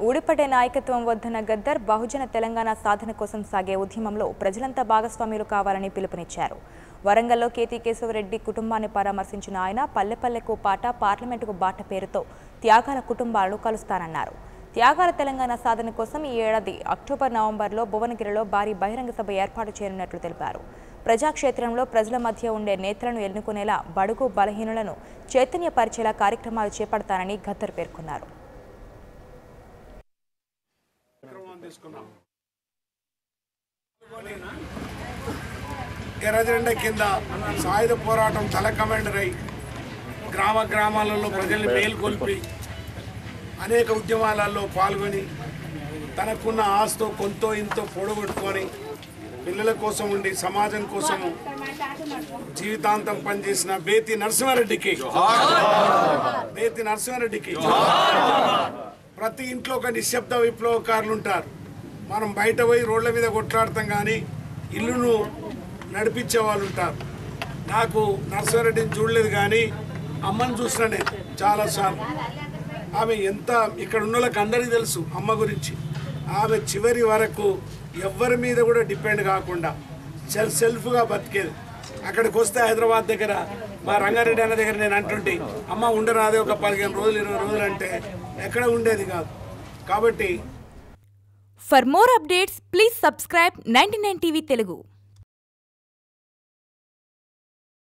ఊడిపడే నాయకత్వం వద్దన్న గద్దర్ బహుజన తెలంగాణ సాధన కోసం సాగే ఉద్యమంలో ప్రజలంతా భాగస్వాములు కావాలని పిలుపునిచ్చారు. వరంగల్లో కేతి కేశవరెడ్డి కుటుంబాన్ని పరామర్శించిన ఆయన పల్లెపల్లెకు పాట పార్లమెంటుకు బాట పేరుతో త్యాగాల కుటుంబాలను కలుస్తానన్నారు. త్యాగాల తెలంగాణ సాధన కోసం ఈ ఏడాది అక్టోబర్ నవంబర్లో భువనగిరిలో భారీ బహిరంగ సభ ఏర్పాటు చేయనున్నట్లు తెలిపారు. ప్రజాక్షేత్రంలో ప్రజల మధ్య ఉండే నేతలను ఎన్నుకునేలా బడుగు బలహీనులను చైతన్యపరిచేలా కార్యక్రమాలు చేపడతానని గద్దర్ పేర్కొన్నారు. ఎర్రజెండా కింద సాయుధ పోరాటం తల కమాండర్ అయి గ్రామాలలో ప్రజల్ని మేల్కొల్పి అనేక ఉద్యమాలలో పాల్గొని తనకున్న ఆస్తో కొంతో ఇంతో పొడగొట్టుకొని పిల్లల కోసం ఉండి సమాజం కోసము జీవితాంతం పనిచేసిన బేతి నరసింహారెడ్డికి ప్రతి ఇంట్లో ఒక నిశ్శబ్ద విప్లవకారులు ఉంటారు. మనం బయట పోయి రోడ్ల మీద కొట్లాడతాం కానీ ఇల్లును నడిపించే వాళ్ళు ఉంటారు. నాకు నరసింహారెడ్డిని చూడలేదు కానీ అమ్మని చూసిన నేను చాలాసార్లు. ఆమె ఎంత ఇక్కడ ఉన్న వాళ్ళకి అందరికీ తెలుసు అమ్మ గురించి. ఆమె చివరి వరకు ఎవరి మీద కూడా డిపెండ్ కాకుండా సెల్ఫ్గా బతికేది. అక్కడికి వస్తే హైదరాబాద్ దగ్గర మా రంగారెడ్డి అన్న దగ్గర నేను అంటుంటే అమ్మ ఉండరాదే ఒక 15 రోజులు 20 రోజులు అంటే ఎక్కడ ఉండేది కాదు. కాబట్టి for more updates please subscribe 99 TV Telugu.